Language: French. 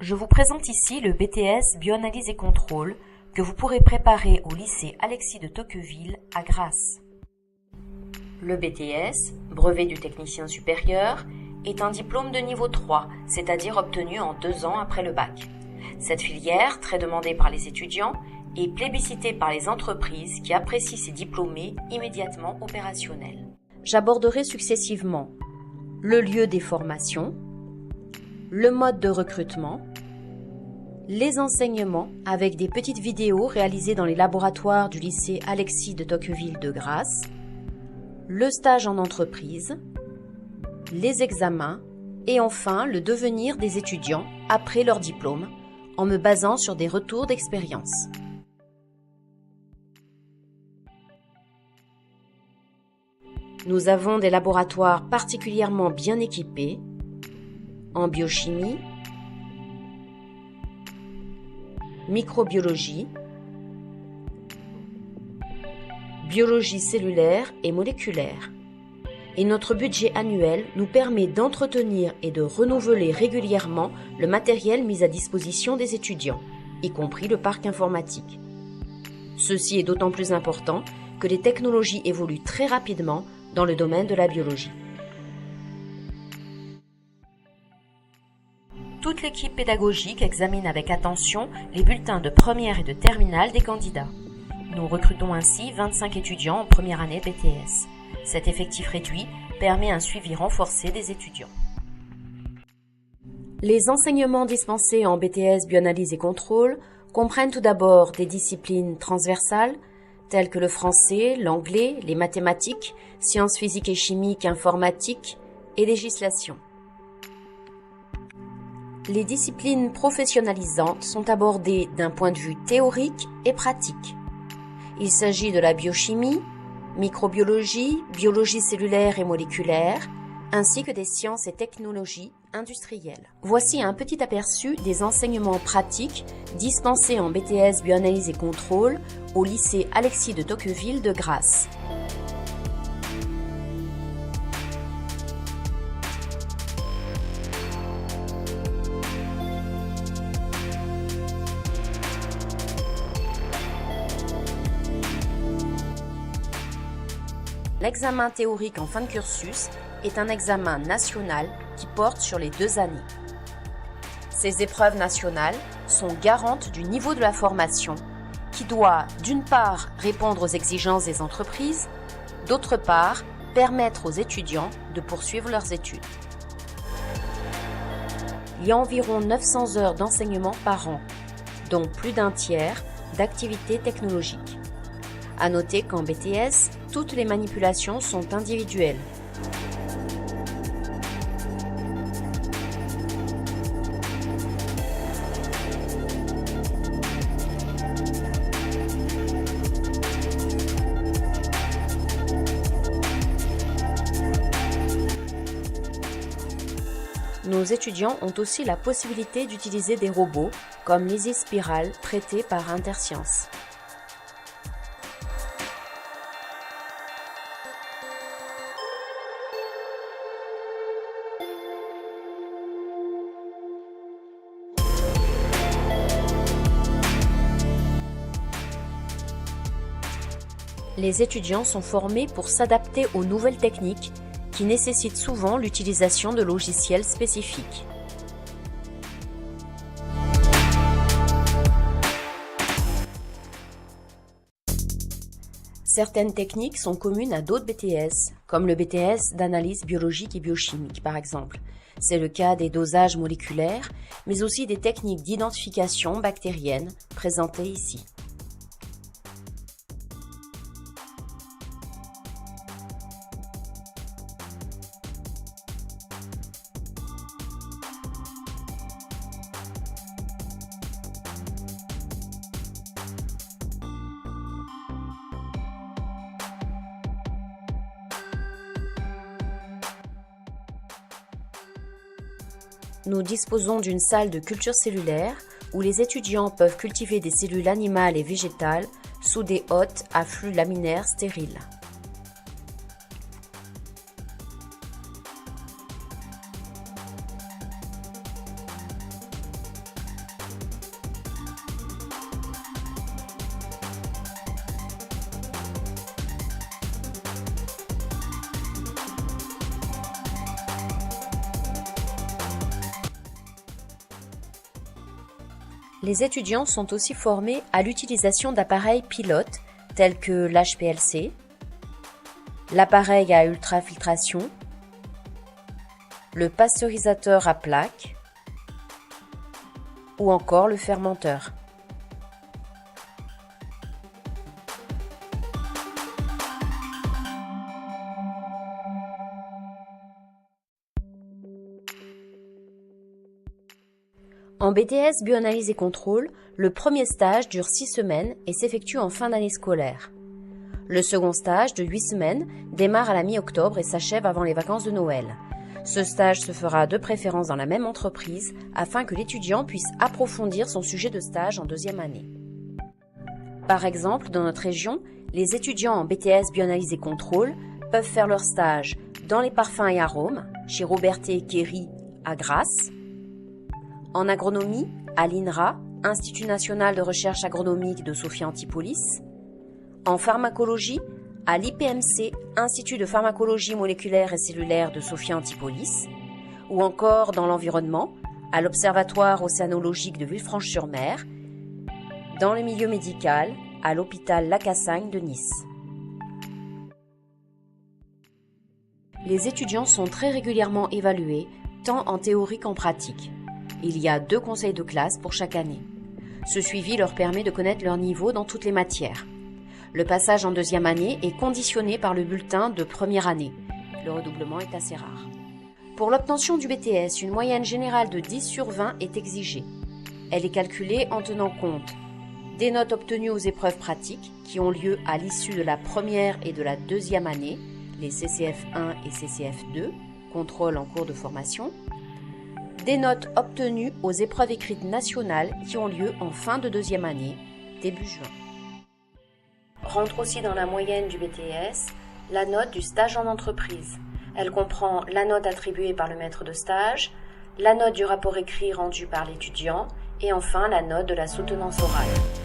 Je vous présente ici le BTS Bioanalyse et Contrôle que vous pourrez préparer au lycée Alexis de Tocqueville à Grasse. Le BTS, brevet du technicien supérieur, est un diplôme de niveau 3, c'est-à-dire obtenu en 2 ans après le bac. Cette filière, très demandée par les étudiants, est plébiscitée par les entreprises qui apprécient ces diplômés immédiatement opérationnels. J'aborderai successivement le lieu des formations, le mode de recrutement, les enseignements avec des petites vidéos réalisées dans les laboratoires du lycée Alexis de Tocqueville de Grasse, le stage en entreprise, les examens et enfin le devenir des étudiants après leur diplôme en me basant sur des retours d'expérience. Nous avons des laboratoires particulièrement bien équipés en biochimie, microbiologie, biologie cellulaire et moléculaire. Et notre budget annuel nous permet d'entretenir et de renouveler régulièrement le matériel mis à disposition des étudiants, y compris le parc informatique. Ceci est d'autant plus important que les technologies évoluent très rapidement dans le domaine de la biologie. Toute l'équipe pédagogique examine avec attention les bulletins de première et de terminale des candidats. Nous recrutons ainsi 25 étudiants en première année BTS. Cet effectif réduit permet un suivi renforcé des étudiants. Les enseignements dispensés en BTS Bioanalyse et Contrôle comprennent tout d'abord des disciplines transversales telles que le français, l'anglais, les mathématiques, sciences physiques et chimiques, informatique et législation. Les disciplines professionnalisantes sont abordées d'un point de vue théorique et pratique. Il s'agit de la biochimie, microbiologie, biologie cellulaire et moléculaire, ainsi que des sciences et technologies industrielles. Voici un petit aperçu des enseignements pratiques dispensés en BTS Bioanalyse et Contrôle au lycée Alexis de Tocqueville de Grasse. L'examen théorique en fin de cursus est un examen national qui porte sur les 2 années. Ces épreuves nationales sont garantes du niveau de la formation qui doit, d'une part, répondre aux exigences des entreprises, d'autre part, permettre aux étudiants de poursuivre leurs études. Il y a environ 900 heures d'enseignement par an, dont plus d'un tiers d'activités technologiques. À noter qu'en BTS, toutes les manipulations sont individuelles. Nos étudiants ont aussi la possibilité d'utiliser des robots comme l'Easy Spiral prêté par Intersciences. Les étudiants sont formés pour s'adapter aux nouvelles techniques qui nécessitent souvent l'utilisation de logiciels spécifiques. Certaines techniques sont communes à d'autres BTS, comme le BTS d'analyse biologique et biochimique par exemple. C'est le cas des dosages moléculaires, mais aussi des techniques d'identification bactérienne présentées ici. Nous disposons d'une salle de culture cellulaire où les étudiants peuvent cultiver des cellules animales et végétales sous des hôtes à flux laminaires stériles. Les étudiants sont aussi formés à l'utilisation d'appareils pilotes tels que l'HPLC, l'appareil à ultrafiltration, le pasteurisateur à plaques ou encore le fermenteur. En BTS Bioanalyse et Contrôle, le premier stage dure 6 semaines et s'effectue en fin d'année scolaire. Le second stage, de 8 semaines, démarre à la mi-octobre et s'achève avant les vacances de Noël. Ce stage se fera de préférence dans la même entreprise afin que l'étudiant puisse approfondir son sujet de stage en deuxième année. Par exemple, dans notre région, les étudiants en BTS Bioanalyse et Contrôle peuvent faire leur stage dans les parfums et arômes, chez Robertet Quéry à Grasse, en agronomie, à l'INRA, Institut national de recherche agronomique de Sophia Antipolis, en pharmacologie, à l'IPMC, Institut de pharmacologie moléculaire et cellulaire de Sophia Antipolis, ou encore dans l'environnement, à l'Observatoire océanologique de Villefranche-sur-Mer, dans le milieu médical, à l'hôpital Lacassagne de Nice. Les étudiants sont très régulièrement évalués, tant en théorie qu'en pratique. Il y a 2 conseils de classe pour chaque année. Ce suivi leur permet de connaître leur niveau dans toutes les matières. Le passage en deuxième année est conditionné par le bulletin de première année. Le redoublement est assez rare. Pour l'obtention du BTS, une moyenne générale de 10 sur 20 est exigée. Elle est calculée en tenant compte des notes obtenues aux épreuves pratiques qui ont lieu à l'issue de la première et de la deuxième année, les CCF 1 et CCF 2, contrôle en cours de formation, des notes obtenues aux épreuves écrites nationales qui ont lieu en fin de deuxième année, début juin. Rentre aussi dans la moyenne du BTS la note du stage en entreprise. Elle comprend la note attribuée par le maître de stage, la note du rapport écrit rendu par l'étudiant et enfin la note de la soutenance orale.